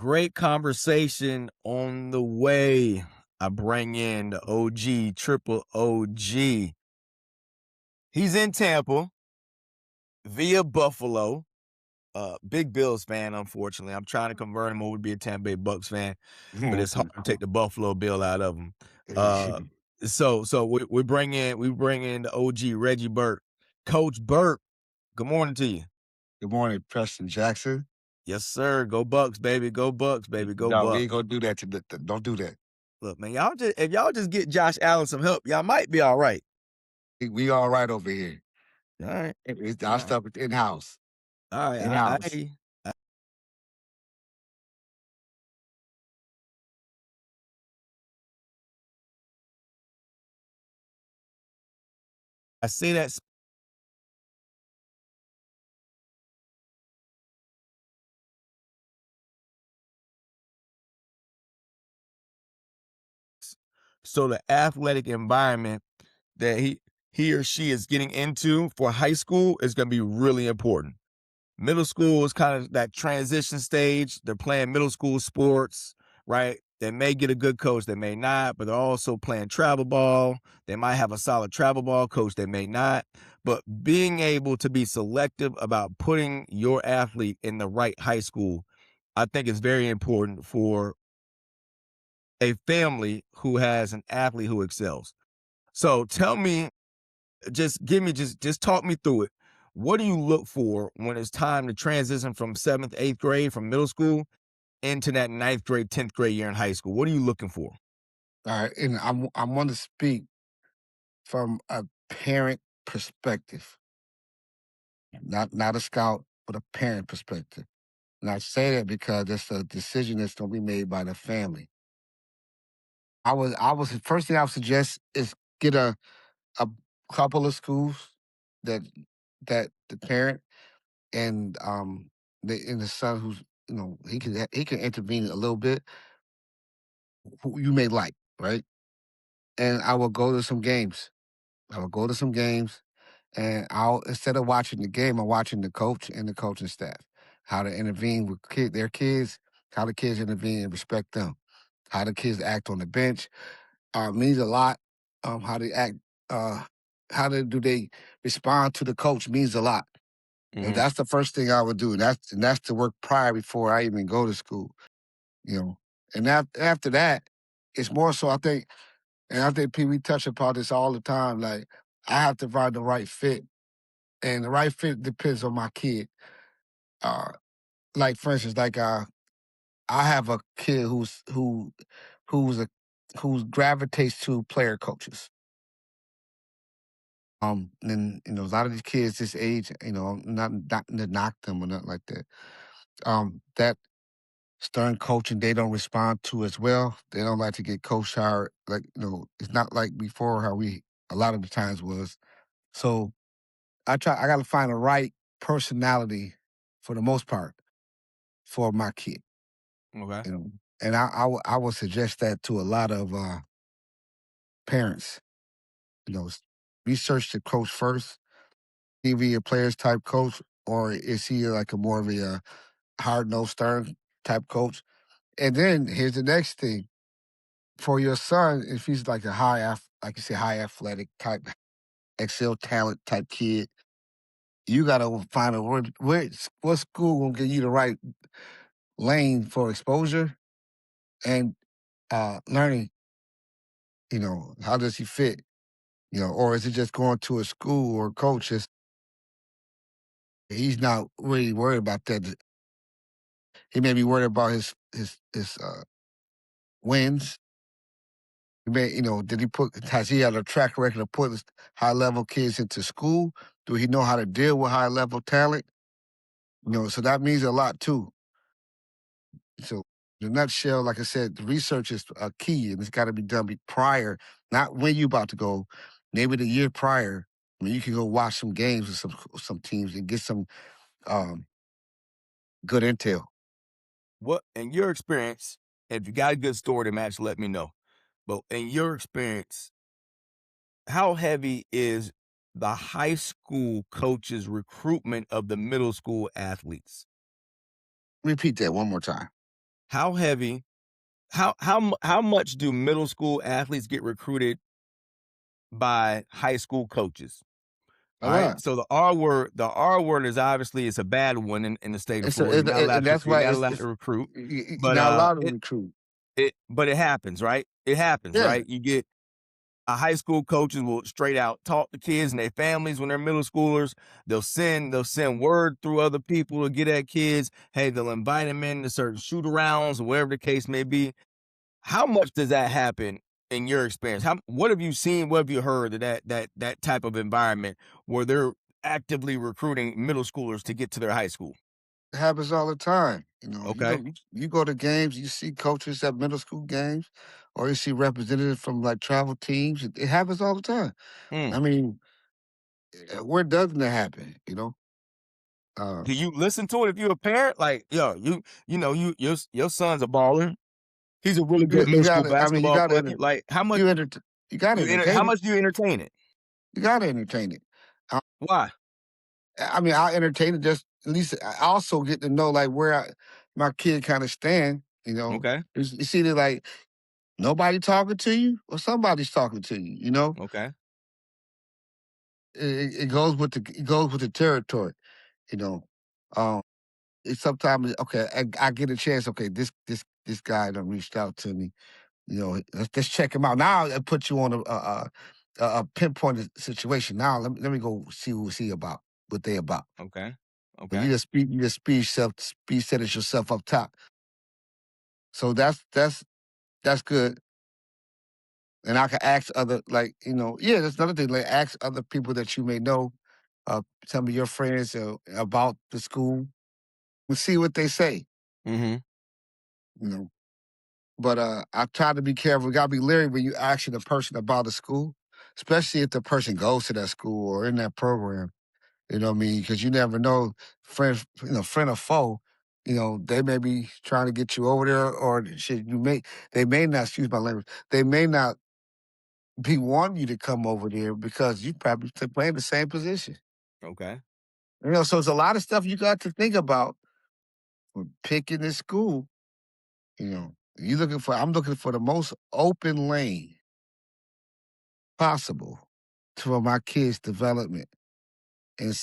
Great conversation on the way. I bring in the OG, triple OG. He's in Tampa via Buffalo. Big Bills fan, unfortunately. I'm trying to convert him over to be a Tampa Bay Bucks fan, but it's hard to take the Buffalo Bill out of him. So we bring in the OG Reggie Burke. Coach Burke, good morning to you. Good morning, Preston Jackson. Yes, sir. Go Bucks, baby. Go Bucks, baby. Go No, we Bucks. ain't gonna do that. Don't do that. Look, man, if y'all just get Josh Allen some help, y'all might be all right. We all right over here. All right. It's All our right. stuff is in house. All right. In I house. hear you. I say that so the athletic environment that he or she is getting into for high school is going to be really important. Middle school is kind of that transition stage. They're playing middle school sports, right? They may get a good coach, they may not, but they're also playing travel ball. They might have a solid travel ball coach, they may not. But being able to be selective about putting your athlete in the right high school, I think is very important for a family who has an athlete who excels. So tell me, just talk me through it. What do you look for when it's time to transition from 7th, 8th grade from middle school into that 9th grade, 10th grade year in high school? What are you looking for? All right. And I want to speak from a parent perspective, not a scout, but a parent perspective. And I say that because it's a decision that's gonna be made by the family. I was the first thing I would suggest is get a couple of schools that the parent and the son who's he can intervene a little bit who you may like, right? And I will go to some games. I will go to some games, and I'll instead of watching the game, I'm watching the coach and the coaching staff, how to intervene with their kids, how the kids intervene and respect them, how the kids act on the bench. Means a lot. How they act, uh, do they respond to the coach means a lot. And Mhm. that's the first thing I would do. And that's the work prior before I even go to school. You know, and after that, it's more so I think. And I think Pete, we touch upon this all the time. Like, I have to find the right fit. And the right fit depends on my kid. Uh, like for instance, I have a kid who's a who gravitates to player coaches. And a lot of these kids this age, not to knock them or nothing like that. That stern coaching they don't respond to as well. They don't like to get coached hard. Like, it's not like before how we a lot of the times was. So I gotta find the right personality for the most part for my kid, Okay. you know. And I would suggest that to a lot of parents, research the coach first. Is he a players type coach, or is he like a more of a hard nosed stern type coach? And then here's the next thing. For your son, if he's like like you say, high athletic type, excel talent type kid, you gotta find a what school gonna give you the right lane for exposure and learning. How does he fit? Or is it just going to a school or coach? He's not really worried about that. He may be worried about his wins. He may, has he had a track record of putting high level kids into school? Do he know how to deal with high level talent? So that means a lot too. So, in a nutshell, like I said, the research is a key, and it's got to be done prior, not when you about to go. Maybe the year prior, you can go watch some games with some teams and get some um, good intel. What in your experience, if you got a good story to match, let me know. But in your experience, how heavy is the high school coach's recruitment of the middle school athletes? Repeat that one more time. how heavy, how much do middle school athletes get recruited by high school coaches? A All right. lot. So the R word is obviously it's a bad one in the state of And so Florida. and that's You're why not allowed to it's recruit. But not allowed to recruit. it happens, right? It happens, Yeah. right? You get high school coaches will straight out talk to kids and their families when they're middle schoolers. They'll send word through other people to get at kids. Hey, they'll invite them in to certain shoot arounds or whatever the case may be. How much does that happen in your experience? What have you seen? What have you heard of that type of environment where they're actively recruiting middle schoolers to get to their high school? It happens all the time. Okay. You go to games, you see coaches at middle school games, or you see representatives from like travel teams. It happens all the time. Hmm. I mean, where doesn't it happen? Uh, Do you listen to it if you're a parent? Like, yo, your son's a baller. He's a really good you middle school gotta. I mean, basketball player. Like, you enter, you gotta how entertain it. much do you entertain it? You gotta entertain it. Uh, Why? I mean, I'll entertain it. Just at least I also get to know like where my kid kind of stand. Okay. It's either like nobody talking to you or somebody's talking to you. Okay. It goes with the territory. You know, um, it's sometimes okay. I get a chance. Okay, this guy done reached out to me. Let's check him out. Now I put you on a pinpointed situation. Now let me go see who's he about, what they about. Okay. But Okay. you just speed set it yourself up top. So that's good. And I can ask other yeah, that's another thing. Like ask other people that you may know, some of your friends about the school and see what they say. Mm-hmm. You know. But I try to be careful. You gotta be leery when you asking a person about a school, especially if the person goes to that school or in that program. You know what I mean? Because you never know, friend or foe. They may be trying to get you over there, or shit. They may not. Excuse my language. They may not be wanting you to come over there because you probably play in the same position. Okay. So it's a lot of stuff you got to think about when picking this school. I'm looking for the most open lane possible for my kids' development and